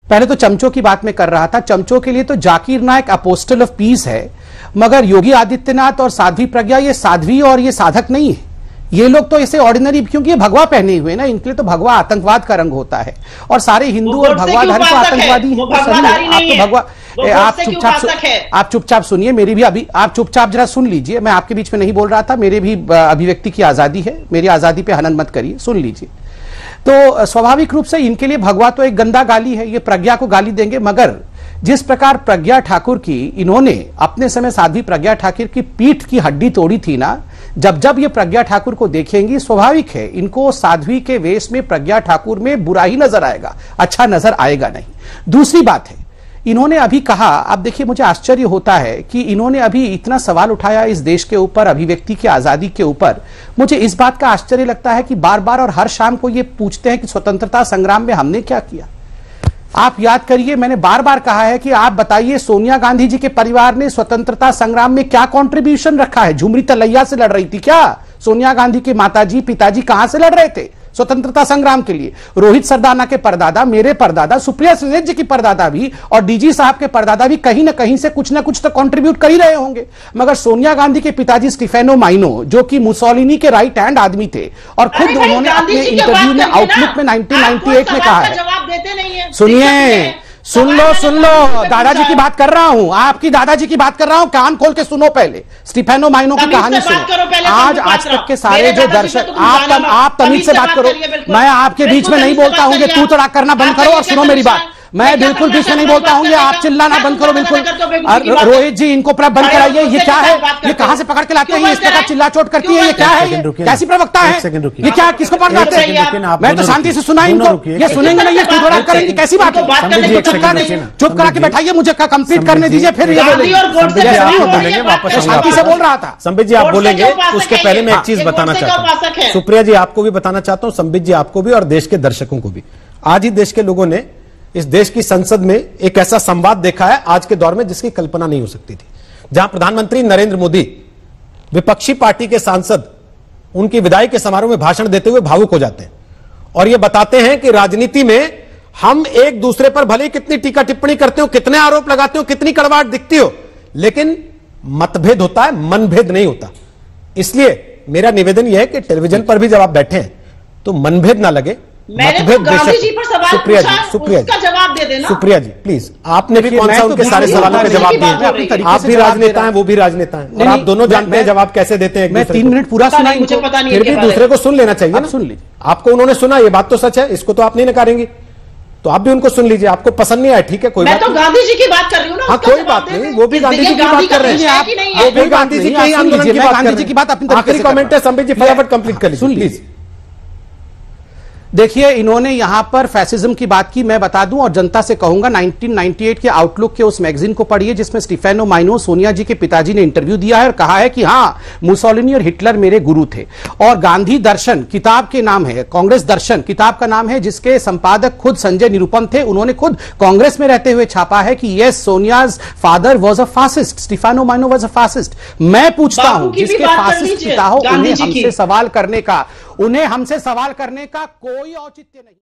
पहले तो चमचों की बात मैं कर रहा था। चमचों के लिए तो जाकिर नायक अपोस्टल ऑफ पीस है, मगर योगी आदित्यनाथ और साध्वी प्रज्ञा ये साध्वी और ये साधक नहीं है। ये लोग तो ऐसे ऑर्डिनरी, क्योंकि ये भगवा पहने हुए ना, इनके लिए तो भगवा आतंकवाद का रंग होता है और सारे हिंदू और भगवाधारी तो आतंकवादी हैं। आप तो भगवा, आप चुपचाप सुनिए, मेरी भी अभी आप चुपचाप जरा सुन लीजिए। मैं आपके बीच में नहीं बोल रहा था, मेरे भी अभिव्यक्ति की आजादी है, मेरी आजादी पे हनन मत करिए, सुन लीजिए। तो स्वाभाविक रूप से इनके लिए भगवा तो एक गंदा गाली है, ये प्रज्ञा को गाली देंगे। मगर जिस प्रकार प्रज्ञा ठाकुर की इन्होंने अपने समय साध्वी प्रज्ञा ठाकुर की पीठ की हड्डी तोड़ी थी ना, जब ये प्रज्ञा ठाकुर को देखेंगी, स्वाभाविक है इनको साध्वी के वेश में प्रज्ञा ठाकुर में बुरा ही नजर आएगा, अच्छा नजर आएगा नहीं। दूसरी बात है, इन्होंने अभी कहा, अब देखिए मुझे आश्चर्य होता है कि इन्होंने अभी इतना सवाल उठाया इस देश के ऊपर, अभिव्यक्ति की आजादी के ऊपर। मुझे इस बात का आश्चर्य लगता है कि बार बार और हर शाम को ये पूछते हैं कि स्वतंत्रता संग्राम में हमने क्या किया। आप याद करिए, मैंने बार बार कहा है कि आप बताइए सोनिया गांधी जी के परिवार ने स्वतंत्रता संग्राम में क्या कंट्रीब्यूशन रखा है? झुमरी तलैया से लड़ रही थी क्या सोनिया गांधी के माताजी पिताजी? कहां से लड़ रहे थे स्वतंत्रता संग्राम के लिए? रोहित सरदाना के परदादा, मेरे परदादा, सुप्रिया सुले जी की परदादा भी और डीजी साहब के परदादा भी कहीं ना कहीं से कुछ ना कुछ तो कंट्रीब्यूट कर ही रहे होंगे। मगर सोनिया गांधी के पिताजी स्टीफेनो माइनो, जो कि मुसोलिनी के राइट हैंड आदमी थे, और खुद उन्होंने अपने इंटरव्यू में आउटलुक में 1998 में कहा है, सुनिए, सुन लो, दादाजी की बात कर रहा हूं, आपकी दादाजी की बात कर रहा हूं, कान खोल के सुनो पहले, स्टीफेनो माइनो की कहानी सुनो। आज तक के सारे जो दर्शक, आप तमीज से बात करो, मैं आपके बीच में नहीं बोलता हूं कि तू तड़ाक करना बंद करो और सुनो मेरी बात। मैं बिल्कुल बीच में नहीं बोलता हूं, ये आप चिल्लाना बंद करो बिल्कुल। रोहित जी इनको बंद कराइए। ये क्या है? ये कहां से पकड़ के लाते हैं? इस प्रकार चिल्ला चोट करती है, ये क्या है? कैसी प्रवक्ता है ये? क्या किसको पकड़ाते हैं? मैं तो शांति से सुना इनको, ये सुनेंगे नहीं, ये तोड़ करेंगे, कैसी बात है? चुप करा के बैठाइए, मुझे कंप्लीट करने दीजिए, फिर शांति से बोल रहा था। संबित जी आप बोलेंगे, उसके पहले मैं एक चीज बताना चाहता हूँ। सुप्रिया जी आपको भी बताना चाहता हूँ, संबित जी आपको भी और देश के दर्शकों को भी। आज ही देश के लोगों ने इस देश की संसद में एक ऐसा संवाद देखा है आज के दौर में जिसकी कल्पना नहीं हो सकती थी, जहां प्रधानमंत्री नरेंद्र मोदी विपक्षी पार्टी के सांसद उनकी विदाई के समारोह में भाषण देते हुए भावुक हो जाते हैं और यह बताते हैं कि राजनीति में हम एक दूसरे पर भले ही कितनी टीका टिप्पणी करते हो, कितने आरोप लगाते हो, कितनी कड़वाहट दिखती हो, लेकिन मतभेद होता है, मनभेद नहीं होता। इसलिए मेरा निवेदन यह है कि टेलीविजन पर भी जब आप बैठे हैं तो मनभेद ना लगे, मतभेद गांधी जी पर सवाल सुप्रिया पूछा, उसका जवाब दे देना। सुप्रिया जी प्लीज, आपने भी कौन सा उनके सारे सवालों के जवाब दिए? आप भी राजनेता हैं, वो भी राजनेता हैं, और आप दोनों जानते हैं जवाब कैसे देते हैं। मैं 3 मिनट पूरा सुना, मुझे पता नहीं, फिर भी दूसरे को सुन लेना चाहिए ना। सुन लीजिए, आपको उन्होंने सुना, ये बात तो सच है, इसको तो आप नहीं नकारेंगे, तो आप भी उनको सुन लीजिए। आपको पसंद नहीं आया, ठीक है, कोई बात नहीं। मैं तो गांधी जी की बात कर रही हूँ ना। हाँ कोई बात नहीं, वो भी गांधी जी की बात कर रहे हैं, वो भी गांधी जी के आंदोलन की बात कर रहे हैं। आखिरी कमेंट है संबित जी, फटाफट कंप्लीट कर लीजिए प्लीज। देखिए, इन्होंने यहां पर फैसिज्म की बात की। मैं बता दूं और जनता से कहूंगा, 1998 के आउटलुक के उस मैगजीन को पढ़िए जिसमें स्टीफेनो माइनो, सोनिया जी के पिताजी ने इंटरव्यू दिया है और कहा है कि हां, मुसोलिनी और हिटलर मेरे गुरु थे। और गांधी दर्शन किताब के नाम है, कांग्रेस दर्शन किताब का नाम है, जिसके संपादक खुद संजय निरुपम थे। उन्होंने खुद कांग्रेस में रहते हुए छापा है कि yes, Sonia's father was a fascist, Stefano Maino was a fascist. मैं पूछता हूं, जिसके फासिस्ट पिता हो, उन्हें हमसे सवाल करने का कोई औचित्य नहीं।